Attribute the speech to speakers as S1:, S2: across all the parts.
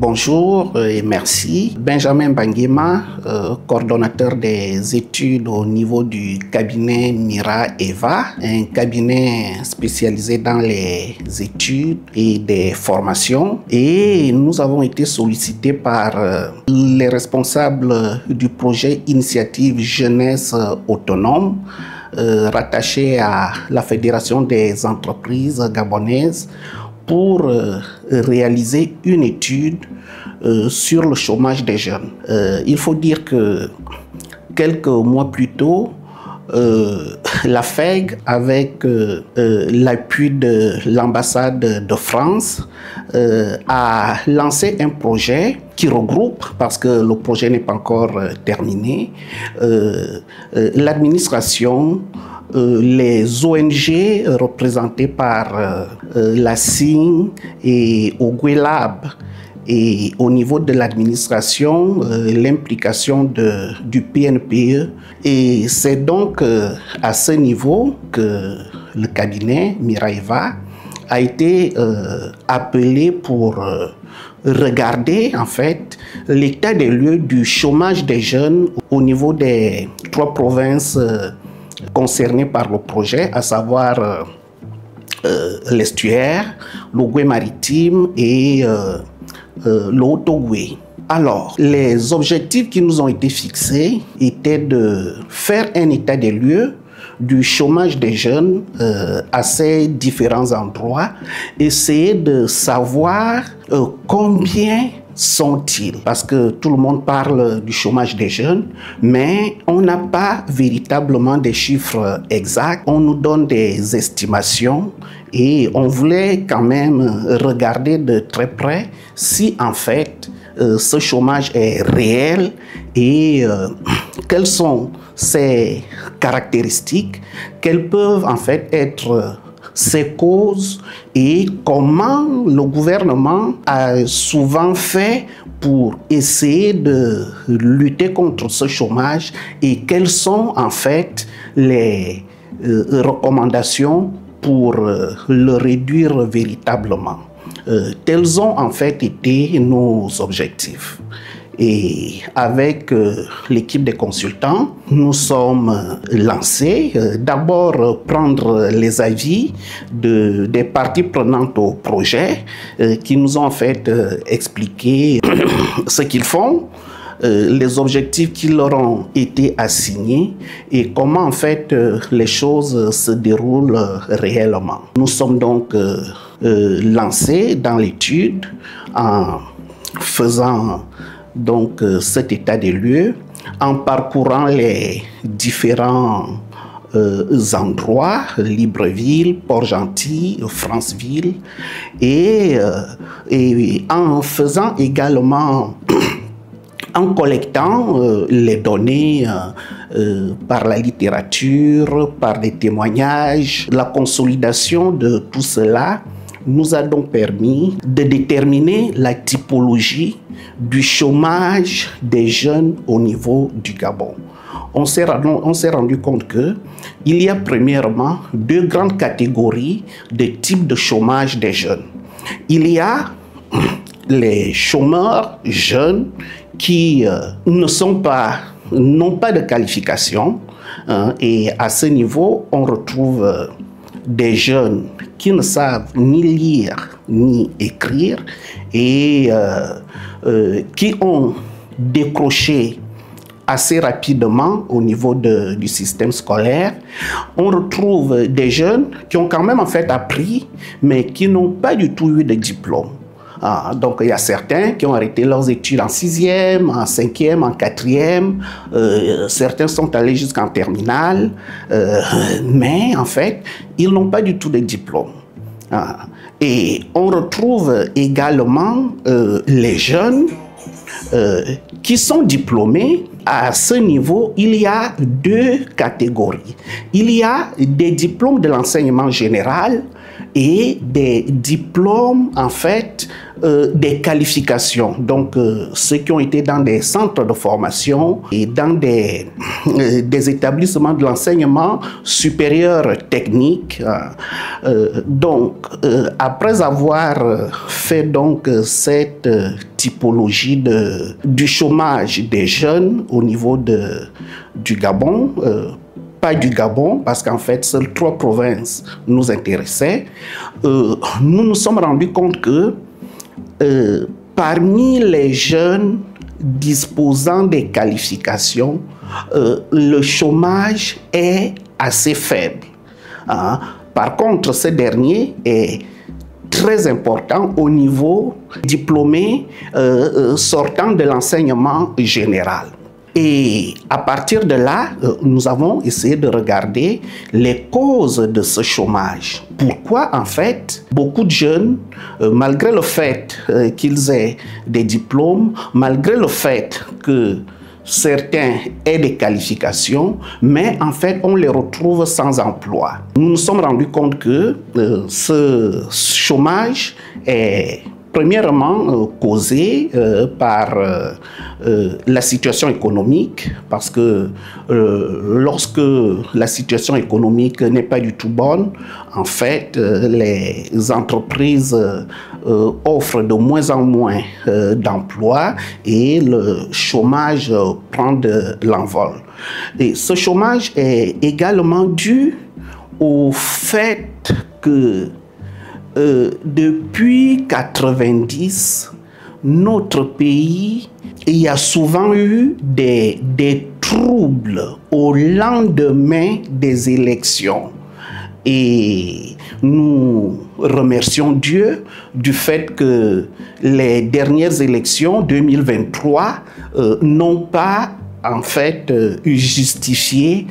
S1: Bonjour et merci. Benjamin Banguema, coordonnateur des études au niveau du cabinet Mira-Eva, un cabinet spécialisé dans les études et des formations. Et nous avons été sollicités par les responsables du projet Initiative Jeunesse Autonome, rattaché à la Fédération des entreprises gabonaises, pour réaliser une étude sur le chômage des jeunes. Il faut dire que quelques mois plus tôt, la FEG, avec l'appui de l'ambassade de France, a lancé un projet qui regroupe, parce que le projet n'est pas encore terminé, l'administration, les ONG représentées par la CIN et Ogwelab, et au niveau de l'administration, l'implication du PNPE. Et c'est donc à ce niveau que le cabinet Mira-Eva a été appelé pour regarder en fait l'état des lieux du chômage des jeunes au niveau des 3 provinces concernés par le projet, à savoir l'estuaire, l'Ogooué maritime et le Haut-Ogooué. Alors, les objectifs qui nous ont été fixés étaient de faire un état des lieux du chômage des jeunes à ces différents endroits, essayer de savoir combien sont-ils? Parce que tout le monde parle du chômage des jeunes, mais on n'a pas véritablement des chiffres exacts. On nous donne des estimations et on voulait quand même regarder de très près si en fait ce chômage est réel et quelles sont ses caractéristiques, quelles peuvent en fait être ses causes et comment le gouvernement a souvent fait pour essayer de lutter contre ce chômage et quelles sont en fait les recommandations pour le réduire véritablement. Tels ont en fait été nos objectifs. Et avec l'équipe des consultants, nous sommes lancés. D'abord, prendre les avis des parties prenantes au projet qui nous ont en fait expliqué ce qu'ils font, les objectifs qui leur ont été assignés et comment en fait les choses se déroulent réellement. Nous sommes donc lancés dans l'étude en faisant donc cet état des lieux, en parcourant les différents endroits, Libreville, Port-Gentil, Franceville, et en faisant également, en collectant les données par la littérature, par des témoignages. La consolidation de tout cela nous a donc permis de déterminer la typologie du chômage des jeunes au niveau du Gabon. On s'est rendu compte qu'il y a premièrement 2 grandes catégories de types de chômage des jeunes. Il y a les chômeurs jeunes qui n'ont pas de qualification, et à ce niveau, on retrouve des jeunes qui ne savent ni lire ni écrire et qui ont décroché assez rapidement au niveau du système scolaire. On retrouve des jeunes qui ont quand même en fait appris, mais qui n'ont pas du tout eu de diplôme. Donc il y a certains qui ont arrêté leurs études en 6e, en 5e, en 4e, certains sont allés jusqu'en terminale, mais en fait, ils n'ont pas du tout de diplôme. Et on retrouve également les jeunes qui sont diplômés. À ce niveau, il y a 2 catégories. Il y a des diplômes de l'enseignement général et des diplômes, en fait, des qualifications. Donc, ceux qui ont été dans des centres de formation et dans des établissements de l'enseignement supérieur technique. Donc, après avoir fait donc cette typologie du chômage des jeunes au niveau du Gabon, pas du Gabon, parce qu'en fait, seules 3 provinces nous intéressaient, nous nous sommes rendus compte que parmi les jeunes disposant des qualifications, le chômage est assez faible. Par contre, ce dernier est très important au niveau diplômé sortant de l'enseignement général. Et à partir de là, nous avons essayé de regarder les causes de ce chômage. Pourquoi, en fait, beaucoup de jeunes, malgré le fait qu'ils aient des diplômes, malgré le fait que certains aient des qualifications, mais en fait, on les retrouve sans emploi. Nous nous sommes rendus compte que ce chômage est premièrement causé par la situation économique, parce que lorsque la situation économique n'est pas du tout bonne, en fait, les entreprises offrent de moins en moins d'emplois et le chômage prend de l'envol. Et ce chômage est également dû au fait que depuis 1990, notre pays, il y a souvent eu des troubles au lendemain des élections. Et nous remercions Dieu du fait que les dernières élections 2023 n'ont pas en fait justifié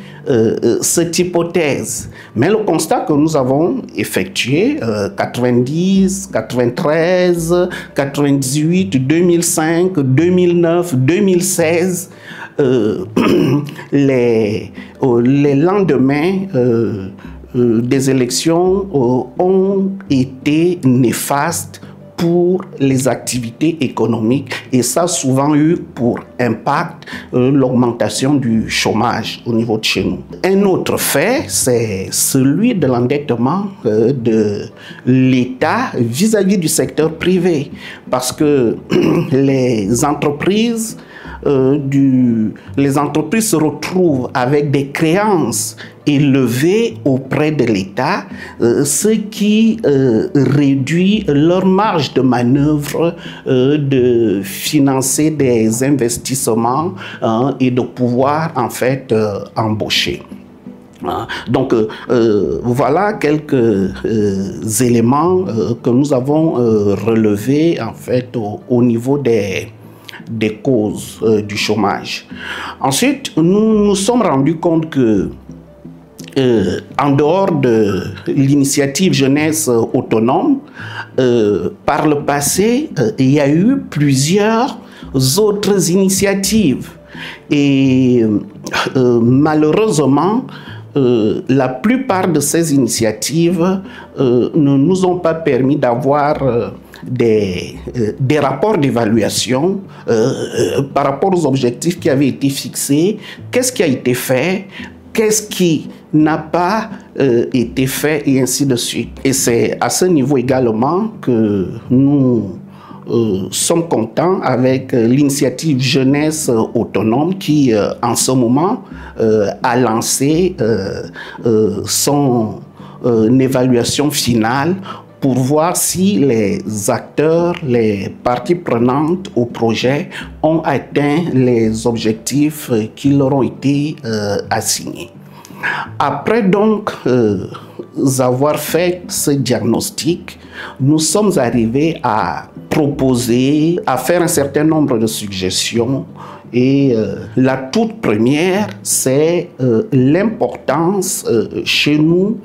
S1: cette hypothèse. Mais le constat que nous avons effectué, 90, 93, 98, 2005, 2009, 2016, les lendemains des élections ont été néfastes pour les activités économiques, et ça a souvent eu pour impact l'augmentation du chômage au niveau de chez nous. Un autre fait, c'est celui de l'endettement de l'État vis-à-vis du secteur privé, parce que les entreprises se retrouvent avec des créances élevées auprès de l'État, ce qui réduit leur marge de manœuvre de financer des investissements et de pouvoir en fait embaucher. Donc voilà quelques éléments que nous avons relevés en fait au niveau des causes du chômage. Ensuite, nous nous sommes rendus compte que en dehors de l'initiative jeunesse autonome, par le passé, il y a eu plusieurs autres initiatives. Et malheureusement, la plupart de ces initiatives ne nous ont pas permis d'avoir des rapports d'évaluation par rapport aux objectifs qui avaient été fixés. Qu'est-ce qui a été fait? Qu'est-ce qui n'a pas été fait, et ainsi de suite. Et c'est à ce niveau également que nous sommes contents avec l'initiative Jeunesse Autonome qui, en ce moment, a lancé son évaluation finale pour voir si les acteurs, les parties prenantes au projet ont atteint les objectifs qui leur ont été assignés. Après donc avoir fait ce diagnostic, nous sommes arrivés à proposer, à faire un certain nombre de suggestions. Et la toute première, c'est l'importance chez nous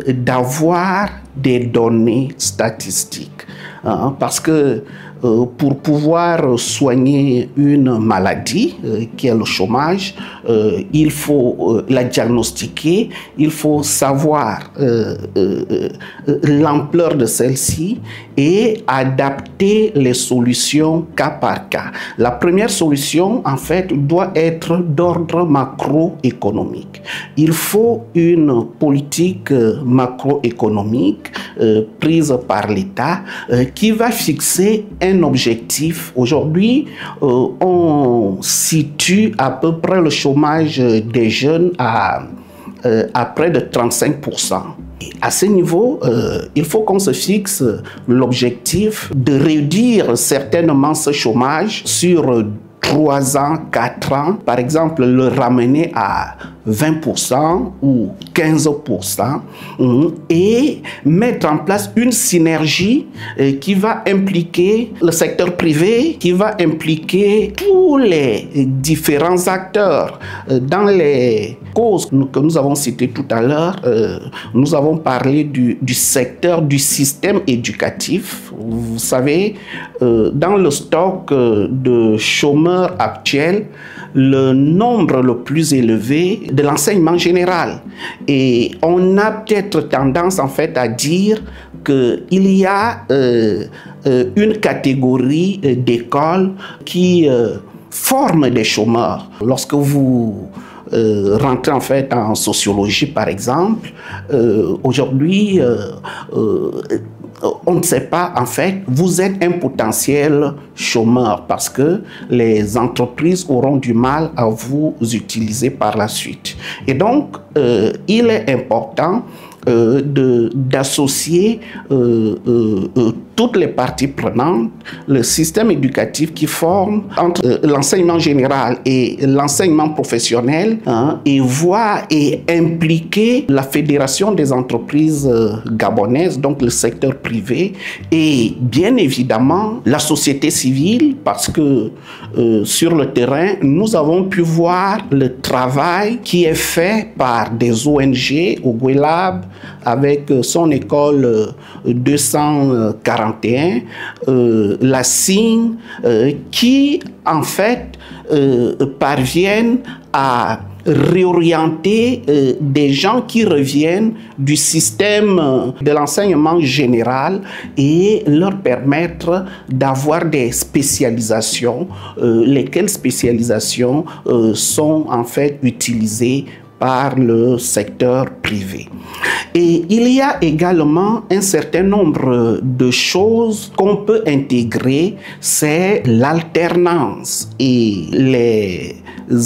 S1: d'avoir des données statistiques. Parce que pour pouvoir soigner une maladie qui est le chômage, il faut la diagnostiquer, il faut savoir l'ampleur de celle-ci et adapter les solutions cas par cas. La première solution, en fait, doit être d'ordre macroéconomique. Il faut une politique macroéconomique prise par l'État qui va fixer un objectif. Aujourd'hui, on situe à peu près le chômage des jeunes à près de 35%. À ce niveau, il faut qu'on se fixe l'objectif de réduire certainement ce chômage sur 3 ans, 4 ans, par exemple, le ramener à 20% ou 15% et mettre en place une synergie qui va impliquer le secteur privé, qui va impliquer tous les différents acteurs. Dans les causes que nous avons citées tout à l'heure, nous avons parlé du secteur du système éducatif. Vous savez, dans le stock de chômeurs actuels, le nombre le plus élevé de l'enseignement général. Et on a peut-être tendance en fait à dire qu'il y a une catégorie d'écoles qui forment des chômeurs. Lorsque vous rentrez en fait en sociologie par exemple, aujourd'hui on ne sait pas, en fait, vous êtes un potentiel chômeur parce que les entreprises auront du mal à vous utiliser par la suite. Et donc, il est important d'associer toutes les parties prenantes, le système éducatif qui forme entre l'enseignement général et l'enseignement professionnel, et voir et impliquer la Fédération des entreprises gabonaises, donc le secteur privé, et bien évidemment la société civile, parce que sur le terrain, nous avons pu voir le travail qui est fait par des ONG, au Guelab, avec son école 241, la CIN, qui en fait parviennent à réorienter des gens qui reviennent du système de l'enseignement général et leur permettre d'avoir des spécialisations, lesquelles spécialisations sont en fait utilisées par le secteur privé. Et il y a également un certain nombre de choses qu'on peut intégrer, c'est l'alternance et les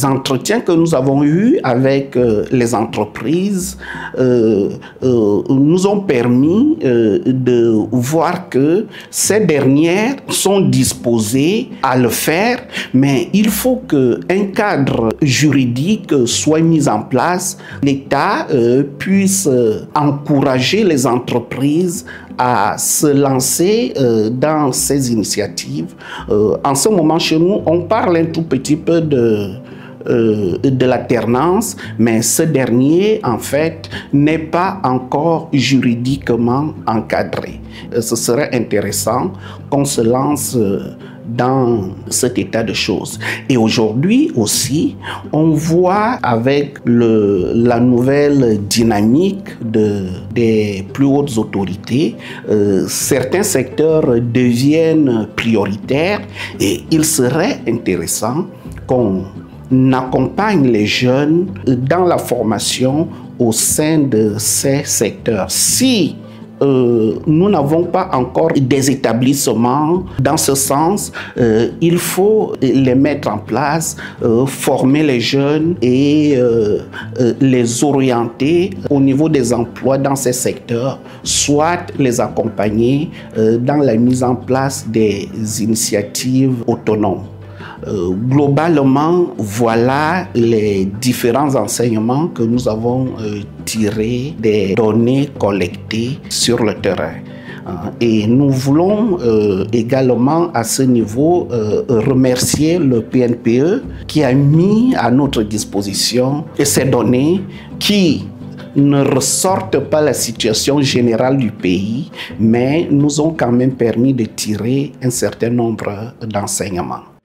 S1: entretiens que nous avons eus avec les entreprises nous ont permis de voir que ces dernières sont disposées à le faire, mais il faut qu'un cadre juridique soit mis en place. L'État puisse encourager les entreprises à se lancer dans ces initiatives. En ce moment, chez nous, on parle un tout petit peu de l'alternance, mais ce dernier, en fait, n'est pas encore juridiquement encadré. Ce serait intéressant qu'on se lance dans cet état de choses. Et aujourd'hui aussi, on voit avec la nouvelle dynamique des plus hautes autorités, certains secteurs deviennent prioritaires et il serait intéressant qu'on accompagne les jeunes dans la formation au sein de ces secteurs. Si nous n'avons pas encore des établissements dans ce sens, il faut les mettre en place, former les jeunes et les orienter au niveau des emplois dans ces secteurs, soit les accompagner dans la mise en place des initiatives autonomes. Globalement, voilà les différents enseignements que nous avons tirés des données collectées sur le terrain. Et nous voulons également à ce niveau remercier le PNPE qui a mis à notre disposition ces données qui ne ressortent pas la situation générale du pays, mais nous ont quand même permis de tirer un certain nombre d'enseignements.